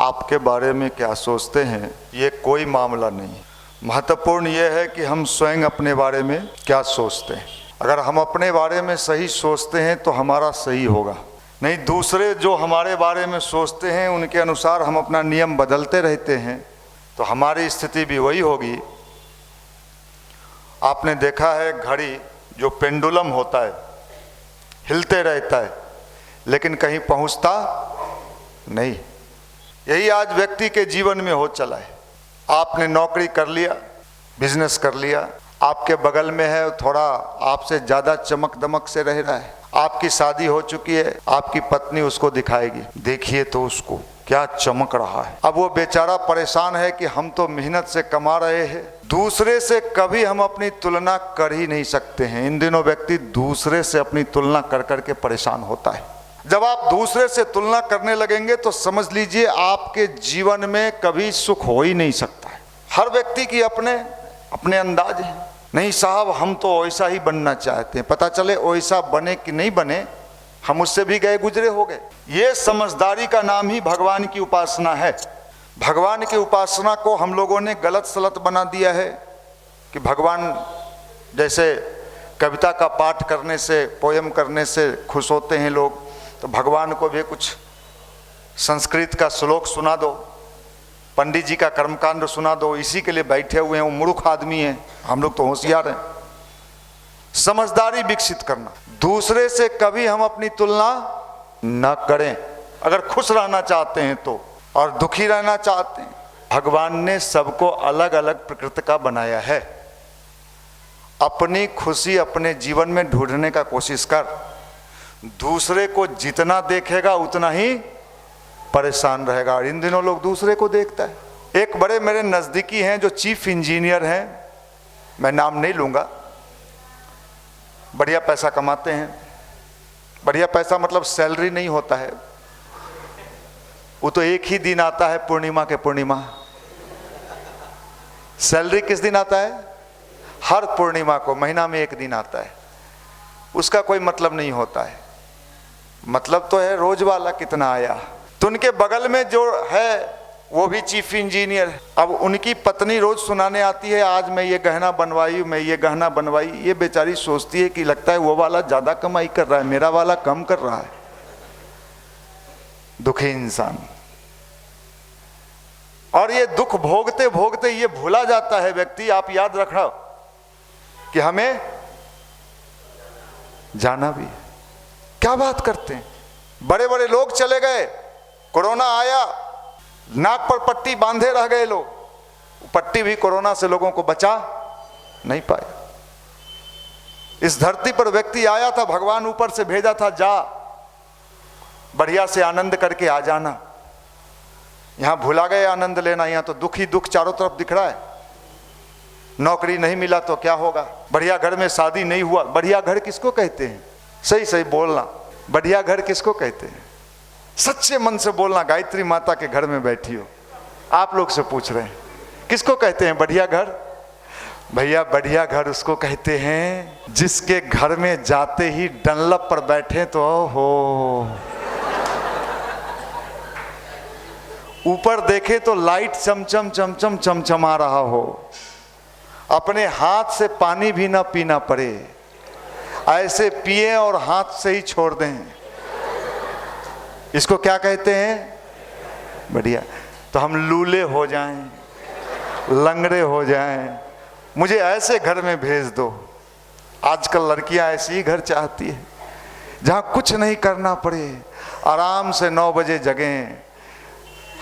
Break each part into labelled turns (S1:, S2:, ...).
S1: आपके बारे में क्या सोचते हैं ये कोई मामला नहीं। महत्वपूर्ण ये है कि हम स्वयं अपने बारे में क्या सोचते हैं। अगर हम अपने बारे में सही सोचते हैं तो हमारा सही होगा, नहीं दूसरे जो हमारे बारे में सोचते हैं उनके अनुसार हम अपना नियम बदलते रहते हैं तो हमारी स्थिति भी वही होगी। आपने देखा है घड़ी जो पेंडुलम होता है हिलते रहता है लेकिन कहीं पहुंचता नहीं। यही आज व्यक्ति के जीवन में हो चला है। आपने नौकरी कर लिया, बिजनेस कर लिया, आपके बगल में है थोड़ा आपसे ज़्यादा चमक दमक से रह रहा है। आपकी शादी हो चुकी है, आपकी पत्नी उसको दिखाएगी, देखिए तो उसको क्या चमक रहा है। अब वो बेचारा परेशान है कि हम तो मेहनत से कमा रहे हैं। दूसरे से कभी हम अपनी तुलना कर ही नहीं सकते हैं। इन दिनों व्यक्ति दूसरे से अपनी तुलना कर करके परेशान होता है। जब आप दूसरे से तुलना करने लगेंगे तो समझ लीजिए आपके जीवन में कभी सुख हो ही नहीं सकता है। हर व्यक्ति की अपने अपने अंदाज है। नहीं साहब हम तो वैसा ही बनना चाहते हैं, पता चले वैसा बने कि नहीं बने हम उससे भी गए गुजरे हो गए। ये समझदारी का नाम ही भगवान की उपासना है। भगवान की उपासना को हम लोगों ने गलत सलत बना दिया है कि भगवान जैसे कविता का पाठ करने से, पोयम करने से खुश होते हैं लोग, तो भगवान को भी कुछ संस्कृत का श्लोक सुना दो, पंडित जी का कर्मकांड सुना दो, इसी के लिए बैठे हुए हैं। वो मूर्ख आदमी है, हम लोग तो होशियार हैं। समझदारी विकसित करना, दूसरे से कभी हम अपनी तुलना न करें। अगर खुश रहना चाहते हैं तो, और दुखी रहना चाहते हैं, भगवान ने सबको अलग अलग प्रकृति का बनाया है। अपनी खुशी अपने जीवन में ढूंढने का कोशिश कर। दूसरे को जितना देखेगा उतना ही परेशान रहेगा। और इन दिनों लोग दूसरे को देखता है। एक बड़े मेरे नज़दीकी हैं जो चीफ इंजीनियर हैं, मैं नाम नहीं लूँगा, बढ़िया पैसा कमाते हैं। बढ़िया पैसा मतलब सैलरी नहीं होता है, वो तो एक ही दिन आता है पूर्णिमा के पूर्णिमा। सैलरी किस दिन आता है? हर पूर्णिमा को, महीना में एक दिन आता है। उसका कोई मतलब नहीं होता है। मतलब तो है रोज वाला कितना आया। तो उनके बगल में जो है वो भी चीफ इंजीनियर है। अब उनकी पत्नी रोज सुनाने आती है, आज मैं ये गहना बनवाई, मैं ये गहना बनवाई। ये बेचारी सोचती है कि लगता है वो वाला ज्यादा कमाई कर रहा है, मेरा वाला कम कर रहा है। दुखी इंसान। और ये दुख भोगते भोगते ये भूला जाता है व्यक्ति। आप याद रखना कि हमें जाना भी है। क्या बात करते हैं, बड़े बड़े लोग चले गए, कोरोना आया, नाक पर पट्टी बांधे रह गए लोग। पट्टी भी कोरोना से लोगों को बचा नहीं पाया। इस धरती पर व्यक्ति आया था, भगवान ऊपर से भेजा था, जा बढ़िया से आनंद करके आ जाना। यहां भुला गए आनंद लेना। यहां तो दुख ही दुख चारों तरफ दिख रहा है। नौकरी नहीं मिला तो क्या होगा, बढ़िया घर में शादी नहीं हुआ। बढ़िया घर किसको कहते हैं? सही सही बोलना, बढ़िया घर किसको कहते हैं? सच्चे मन से बोलना। गायत्री माता के घर में बैठी हो, आप लोग से पूछ रहे हैं किसको कहते हैं बढ़िया घर? भैया बढ़िया घर उसको कहते हैं जिसके घर में जाते ही डनलप पर बैठे तो हो, ऊपर देखे तो लाइट चमचम चमचम चमचमा रहा हो, अपने हाथ से पानी भी ना पीना पड़े, ऐसे पिए और हाथ से ही छोड़ दें। इसको क्या कहते हैं? बढ़िया। तो हम लूले हो जाएं, लंगड़े हो जाएं, मुझे ऐसे घर में भेज दो। आजकल लड़कियां ऐसी ही घर चाहती है जहां कुछ नहीं करना पड़े, आराम से 9 बजे जगें,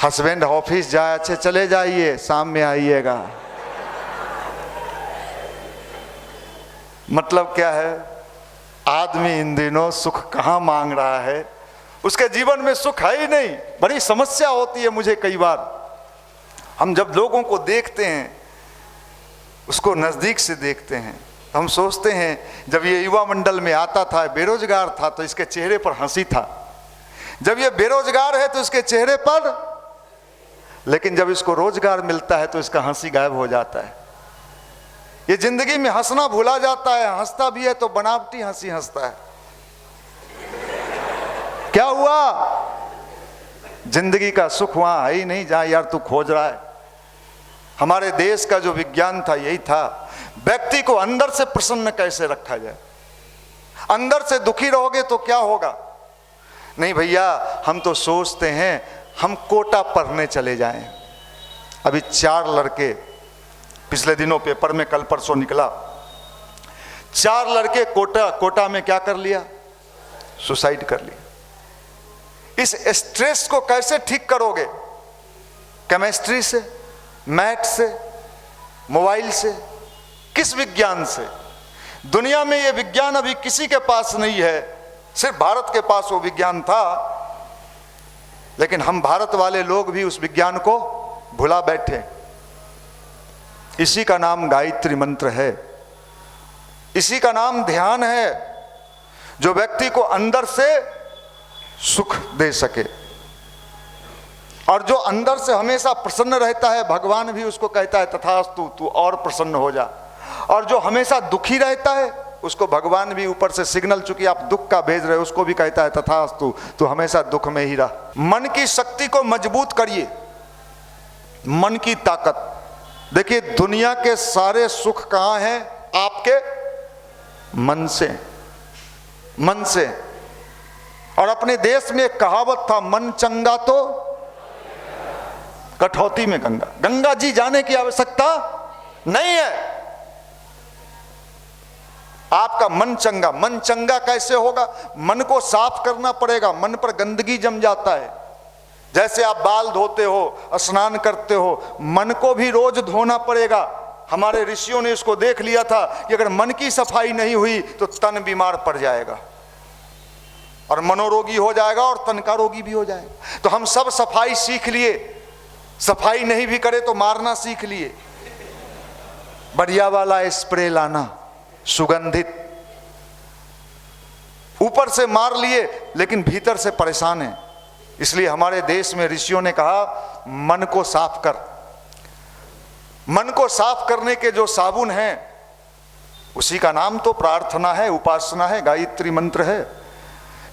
S1: हस्बैंड ऑफिस जाए, अच्छे चले जाइए, शाम में आइएगा। मतलब क्या है? आदमी इन दिनों सुख कहाँ मांग रहा है, उसके जीवन में सुख है ही नहीं। बड़ी समस्या होती है मुझे कई बार। हम जब लोगों को देखते हैं, उसको नज़दीक से देखते हैं, तो हम सोचते हैं जब ये युवा मंडल में आता था, बेरोजगार था, तो इसके चेहरे पर हंसी था। जब ये बेरोजगार है तो इसके चेहरे पर, लेकिन जब इसको रोजगार मिलता है तो इसका हंसी गायब हो जाता है। ये जिंदगी में हंसना भूला जाता है। हंसता भी है तो बनावटी हंसी हंसता है। क्या हुआ? जिंदगी का सुख वहां है ही नहीं जहां यार तू खोज रहा है। हमारे देश का जो विज्ञान था यही था, व्यक्ति को अंदर से प्रसन्न कैसे रखा जाए। अंदर से दुखी रहोगे तो क्या होगा। नहीं भैया, हम तो सोचते हैं हम कोटा पढ़ने चले जाएं। अभी 4 लड़के पिछले दिनों पेपर में कल परसों निकला, 4 लड़के कोटा में क्या कर लिया, सुसाइड कर लिया। इस स्ट्रेस को कैसे ठीक करोगे? केमिस्ट्री से, मैथ से, मोबाइल से, किस विज्ञान से? दुनिया में यह विज्ञान अभी किसी के पास नहीं है, सिर्फ भारत के पास वो विज्ञान था। लेकिन हम भारत वाले लोग भी उस विज्ञान को भुला बैठे। इसी का नाम गायत्री मंत्र है, इसी का नाम ध्यान है, जो व्यक्ति को अंदर से सुख दे सके। और जो अंदर से हमेशा प्रसन्न रहता है, भगवान भी उसको कहता है तथास्तु, तू और प्रसन्न हो जा। और जो हमेशा दुखी रहता है, उसको भगवान भी ऊपर से सिग्नल, चूंकि आप दुख का भेज रहे हो, उसको भी कहता है तथास्तु, तू हमेशा दुख में ही रह। मन की शक्ति को मजबूत करिए, मन की ताकत। देखिए, दुनिया के सारे सुख कहां हैं? आपके मन से, मन से। और अपने देश में एक कहावत था, मन चंगा तो कठौती में गंगा। गंगा जी जाने की आवश्यकता नहीं है। आपका मन चंगा। मन चंगा कैसे होगा? मन को साफ करना पड़ेगा। मन पर गंदगी जम जाता है। जैसे आप बाल धोते हो, स्नान करते हो, मन को भी रोज धोना पड़ेगा। हमारे ऋषियों ने इसको देख लिया था कि अगर मन की सफाई नहीं हुई तो तन बीमार पड़ जाएगा, और मनोरोगी हो जाएगा और तन का रोगी भी हो जाएगा। तो हम सब सफाई सीख लिए, सफाई नहीं भी करे तो मारना सीख लिए। बढ़िया वाला स्प्रे लाना, सुगंधित, ऊपर से मार लिए लेकिन भीतर से परेशान है। इसलिए हमारे देश में ऋषियों ने कहा, मन को साफ कर। मन को साफ करने के जो साबुन हैं, उसी का नाम तो प्रार्थना है, उपासना है, गायत्री मंत्र है,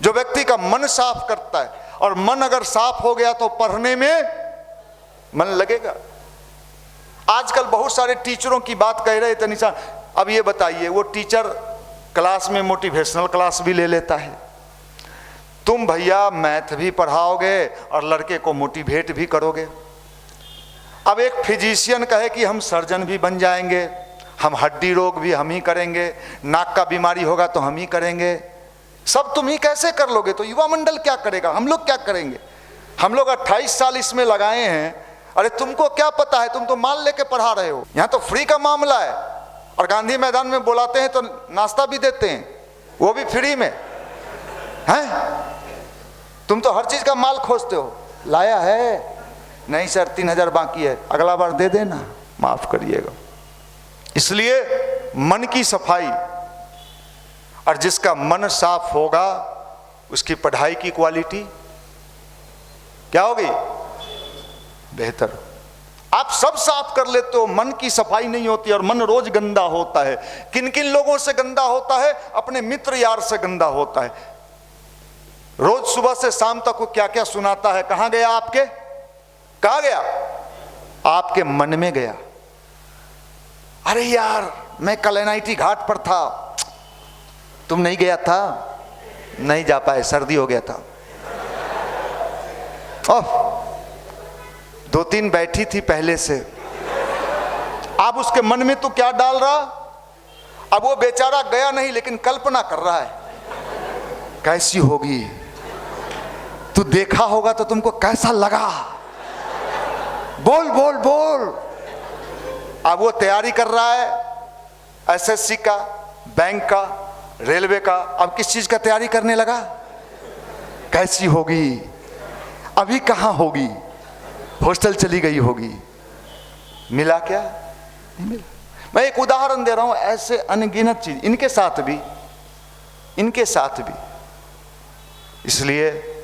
S1: जो व्यक्ति का मन साफ करता है। और मन अगर साफ हो गया तो पढ़ने में मन लगेगा। आजकल बहुत सारे टीचरों की बात कह रहे थे निशान। अब ये बताइए, वो टीचर क्लास में मोटिवेशनल क्लास भी ले लेता है। तुम भैया मैथ भी पढ़ाओगे और लड़के को मोटिवेट भी करोगे। अब एक फिजिशियन कहे कि हम सर्जन भी बन जाएंगे, हम हड्डी रोग भी हम ही करेंगे, नाक का बीमारी होगा तो हम ही करेंगे, सब तुम ही कैसे कर लोगे? तो युवा मंडल क्या करेगा? हम लोग क्या करेंगे? हम लोग 28 साल इसमें लगाए हैं। अरे तुमको क्या पता है? तुम तो माल लेके पढ़ा रहे हो। यहाँ तो फ्री का मामला है, और गांधी मैदान में बुलाते हैं तो नाश्ता भी देते हैं, वो भी फ्री में हैं। तुम तो हर चीज का माल खोजते हो। लाया है? नहीं सर, 3000 बाकी है, अगला बार दे देना, माफ करिएगा। इसलिए मन की सफाई, और जिसका मन साफ होगा उसकी पढ़ाई की क्वालिटी क्या होगी? बेहतर। आप सब साफ कर लेते हो, मन की सफाई नहीं होती, और मन रोज गंदा होता है। किन किन लोगों से गंदा होता है? अपने मित्र यार से गंदा होता है। रोज सुबह से शाम तक वो क्या क्या सुनाता है। कहां गया आपके? कहां गया? आपके मन में गया। अरे यार, मैं कल NIT घाट पर था। तुम नहीं गया था? नहीं जा पाए, सर्दी हो गया था। ओह, 2-3 बैठी थी पहले से। अब उसके मन में तो क्या डाल रहा? अब वो बेचारा गया नहीं, लेकिन कल्पना कर रहा है कैसी होगी। तू देखा होगा तो तुमको कैसा लगा? बोल बोल बोल। अब वो तैयारी कर रहा है SSC का, बैंक का, रेलवे का। अब किस चीज का तैयारी करने लगा? कैसी होगी? अभी कहां होगी? हॉस्टल चली गई होगी। मिला क्या? नहीं मिला। मैं एक उदाहरण दे रहा हूं, ऐसे अनगिनत चीज इनके साथ भी, इनके साथ भी। इसलिए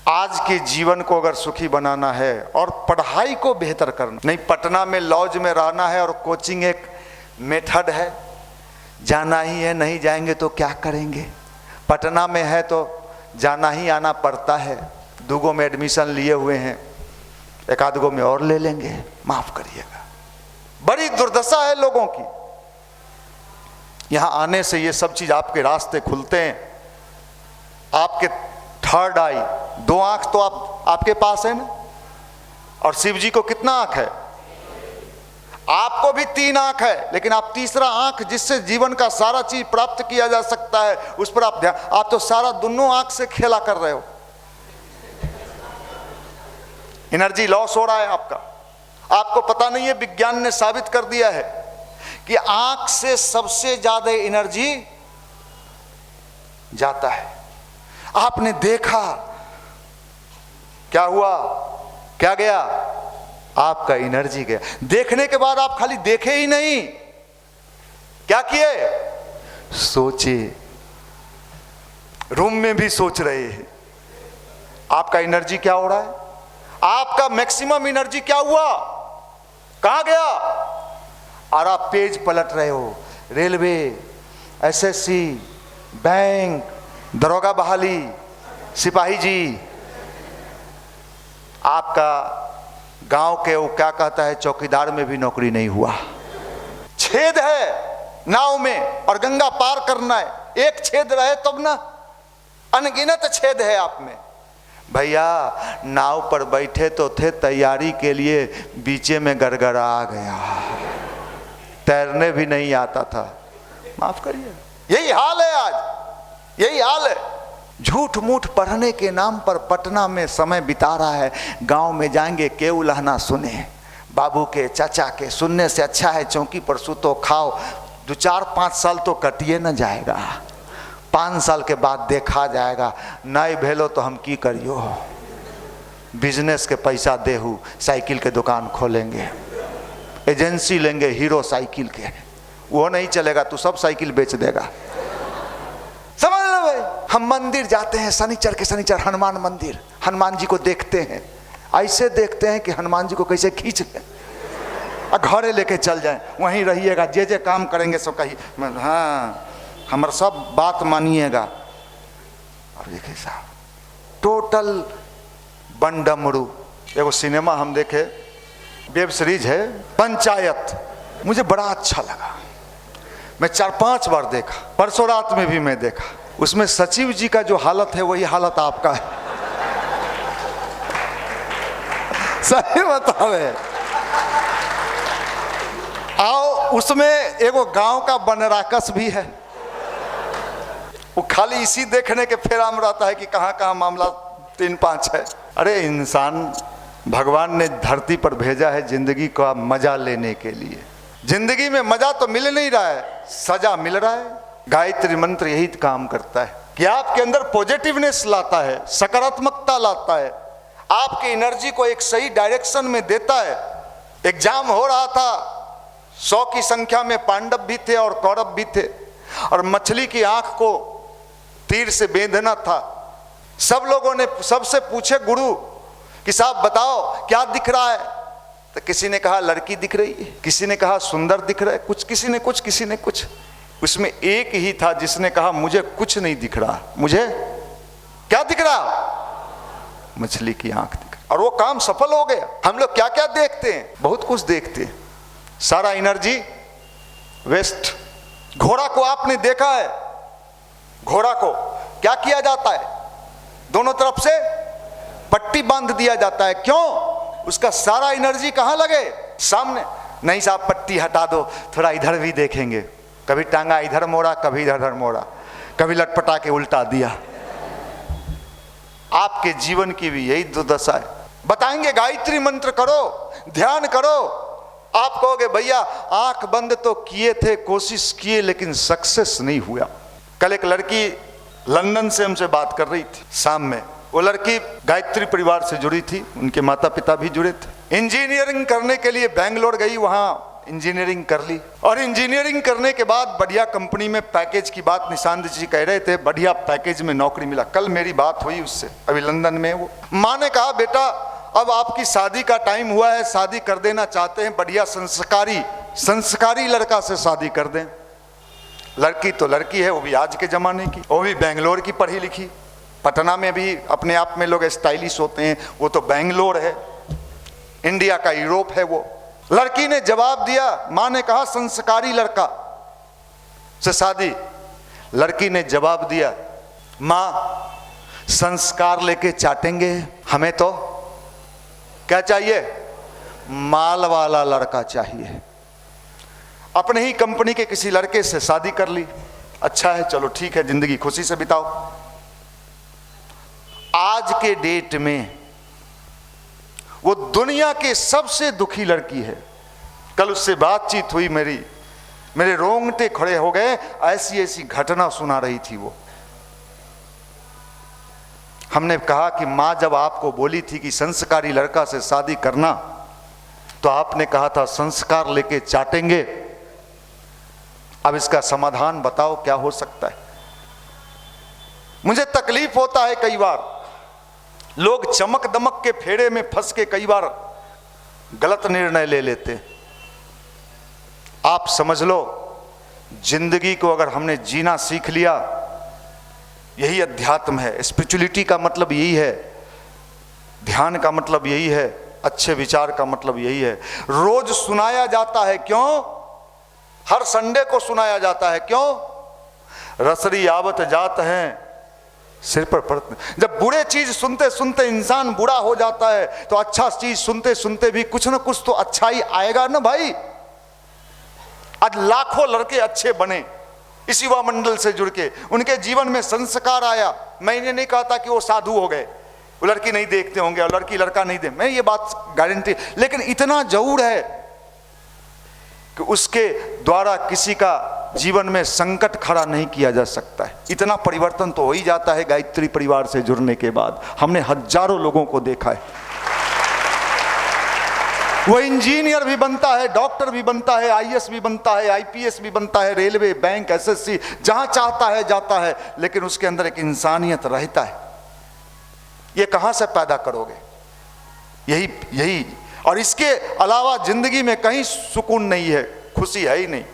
S1: आज के जीवन को अगर सुखी बनाना है और पढ़ाई को बेहतर करना, नहीं पटना में लॉज में रहना है और कोचिंग एक मेथड है, जाना ही है, नहीं जाएंगे तो क्या करेंगे। पटना में है तो जाना ही आना पड़ता है, 2 में एडमिशन लिए हुए हैं, 1-2 में और ले लेंगे, माफ करिएगा। बड़ी दुर्दशा है लोगों की। यहां आने से ये सब चीज आपके रास्ते खुलते हैं। आपके 3rd आई, 2 आंख तो आपके पास है ना, और शिव जी को कितना आंख है? आपको भी 3 आंख है, लेकिन आप तीसरा आंख जिससे जीवन का सारा चीज प्राप्त किया जा सकता है उस पर आप ध्यान, आप तो सारा दोनों आंख से खेला कर रहे हो। एनर्जी लॉस हो रहा है आपका। आपको पता नहीं है, विज्ञान ने साबित कर दिया है कि आंख से सबसे ज्यादा एनर्जी जाता है। आपने देखा, क्या हुआ? क्या गया? आपका एनर्जी गया। देखने के बाद आप खाली देखे ही नहीं, क्या किए? सोचे। रूम में भी सोच रहे हैं। आपका एनर्जी क्या हो रहा है? आपका मैक्सिमम एनर्जी क्या हुआ? कहां गया? और आप पेज पलट रहे हो। रेलवे, एसएससी, बैंक, दरोगा बहाली, सिपाही जी। आपका गांव के वो क्या कहता है, चौकीदार में भी नौकरी नहीं हुआ। छेद है नाव में और गंगा पार करना है, एक छेद रहे तब ना, अनगिनत छेद है आप में। भैया नाव पर बैठे तो थे तैयारी के लिए, बीचे में गड़गड़ा आ गया, तैरने भी नहीं आता था। माफ करिए, यही हाल है आज, यही हाल है। झूठ मूठ पढ़ने के नाम पर पटना में समय बिता रहा है। गांव में जाएंगे केहू लहना सुने, बाबू के चाचा के, सुनने से अच्छा है चौकी पर सुतो खाओ। 2-4-5 साल तो कटिए न जाएगा, 5 साल के बाद देखा जाएगा। नहीं भेलो तो हम की करियो, बिजनेस के पैसा देहू, साइकिल के दुकान खोलेंगे, एजेंसी लेंगे हीरो साइकिल के, वो नहीं चलेगा, तू सब साइकिल बेच देगा। समझ लो भाई। हम मंदिर जाते हैं शनिचर के शनिचर, हनुमान मंदिर, हनुमान जी को देखते हैं, ऐसे देखते हैं कि हनुमान जी को कैसे खींच लें और घरे लेके चल जाएं, वहीं रहिएगा, जे काम करेंगे सब कही हाँ हमारा सब बात मानिएगा। और देखिए साहब, टोटल बंडमरू। एगो सिनेमा हम देखे, वेब सीरीज है पंचायत, मुझे बड़ा अच्छा लगा। मैं 4-5 बार देखा, परसों रात में भी मैं देखा। उसमें सचिव जी का जो हालत है वही हालत आपका है। सही बतावे। आओ, उसमें एगो गांव का बनराकस भी है, वो खाली इसी देखने के फेरा में रहता है कि कहाँ कहाँ मामला 3-5 है। अरे इंसान भगवान ने धरती पर भेजा है जिंदगी का मजा लेने के लिए। जिंदगी में मजा तो मिल नहीं रहा है, सजा मिल रहा है। गायत्री मंत्र यही काम करता है कि आपके अंदर पॉजिटिवनेस लाता है, सकारात्मकता लाता है, आपकी एनर्जी को एक सही डायरेक्शन में देता है। एग्जाम हो रहा था, 100 की संख्या में पांडव भी थे और कौरव भी थे, और मछली की आंख को तीर से बेंधना था। सब लोगों ने सबसे पूछे गुरु कि साहब बताओ क्या दिख रहा है? तो किसी ने कहा लड़की दिख रही है, किसी ने कहा सुंदर दिख रहा है, कुछ किसी ने कुछ, किसी ने कुछ। उसमें एक ही था जिसने कहा मुझे कुछ नहीं दिख रहा। मुझे क्या दिख रहा? मछली की आंख दिख रहा। और वो काम सफल हो गया। हम लोग क्या क्या देखते हैं? बहुत कुछ देखते हैं, सारा एनर्जी वेस्ट। घोड़ा को आपने देखा है, घोड़ा को क्या किया जाता है? दोनों तरफ से पट्टी बांध दिया जाता है। क्यों? उसका सारा एनर्जी कहां लगे? सामने। नहीं साहब पट्टी हटा दो, थोड़ा इधर भी देखेंगे। कभी टांगा इधर मोड़ा, कभी इधर मोड़ा, कभी लटपटा के उल्टा दिया। आपके जीवन की भी यही दुर्दशा है। बताएंगे गायत्री मंत्र करो, ध्यान करो, आप कहोगे भैया आंख बंद तो किए थे, कोशिश किए, लेकिन सक्सेस नहीं हुआ। कल एक लड़की लंदन से हमसे बात कर रही थी शाम में। वो लड़की गायत्री परिवार से जुड़ी थी, उनके माता पिता भी जुड़े थे। इंजीनियरिंग करने के लिए बेंगलोर गई, वहाँ इंजीनियरिंग कर ली, और इंजीनियरिंग करने के बाद बढ़िया कंपनी में पैकेज की बात निशांत जी कह रहे थे, बढ़िया पैकेज में नौकरी मिला। कल मेरी बात हुई उससे, अभी लंदन में। वो माँ ने कहा बेटा अब आपकी शादी का टाइम हुआ है, शादी कर देना चाहते हैं, बढ़िया संस्कारी लड़का से शादी कर दें। लड़की तो लड़की है, वो भी आज के जमाने की, वो भी बेंगलोर की पढ़ी लिखी, पटना में भी अपने आप में लोग स्टाइलिश होते हैं, वो तो बेंगलोर है, इंडिया का यूरोप है वो। लड़की ने जवाब दिया, मां ने कहा संस्कारी लड़का से शादी। लड़की ने जवाब दिया, मां संस्कार लेके चाटेंगे, हमें तो क्या चाहिए, माल वाला लड़का चाहिए। अपने ही कंपनी के किसी लड़के से शादी कर ली, अच्छा है, चलो ठीक है, जिंदगी खुशी से बिताओ। आज के डेट में वो दुनिया के सबसे दुखी लड़की है। कल उससे बातचीत हुई मेरे रोंगटे खड़े हो गए, ऐसी ऐसी घटना सुना रही थी वो। हमने कहा कि मां जब आपको बोली थी कि संस्कारी लड़का से शादी करना, तो आपने कहा था संस्कार लेके चाटेंगे। अब इसका समाधान बताओ क्या हो सकता है। मुझे तकलीफ होता है कई बार, लोग चमक दमक के फेरे में फंस के कई बार गलत निर्णय ले लेते। आप समझ लो, जिंदगी को अगर हमने जीना सीख लिया, यही अध्यात्म है। स्पिरिचुअलिटी का मतलब यही है, ध्यान का मतलब यही है, अच्छे विचार का मतलब यही है। रोज सुनाया जाता है, क्यों? हर संडे को सुनाया जाता है, क्यों? रसरी आवत जात हैं सिर पर पड़ते। जब बुरे चीज सुनते सुनते इंसान बुरा हो जाता है, तो अच्छा चीज सुनते सुनते भी कुछ ना कुछ तो अच्छा ही आएगा ना भाई। आज लाखों लड़के अच्छे बने इस युवा मंडल से जुड़ के, उनके जीवन में संस्कार आया। मैंने नहीं कहा था कि वो साधु हो गए, वो लड़की नहीं देखते होंगे और लड़की लड़का नहीं दे, मैं ये बात गारंटी, लेकिन इतना जरूर है कि उसके द्वारा किसी का जीवन में संकट खड़ा नहीं किया जा सकता है। इतना परिवर्तन तो हो ही जाता है गायत्री परिवार से जुड़ने के बाद। हमने हजारों लोगों को देखा है, वो इंजीनियर भी बनता है, डॉक्टर भी बनता है, आईएएस भी बनता है, आईपीएस भी बनता है, रेलवे, बैंक, एसएससी, जहां चाहता है जाता है, लेकिन उसके अंदर एक इंसानियत रहता है। ये कहां से पैदा करोगे? यही और इसके अलावा जिंदगी में कहीं सुकून नहीं है, खुशी है ही नहीं।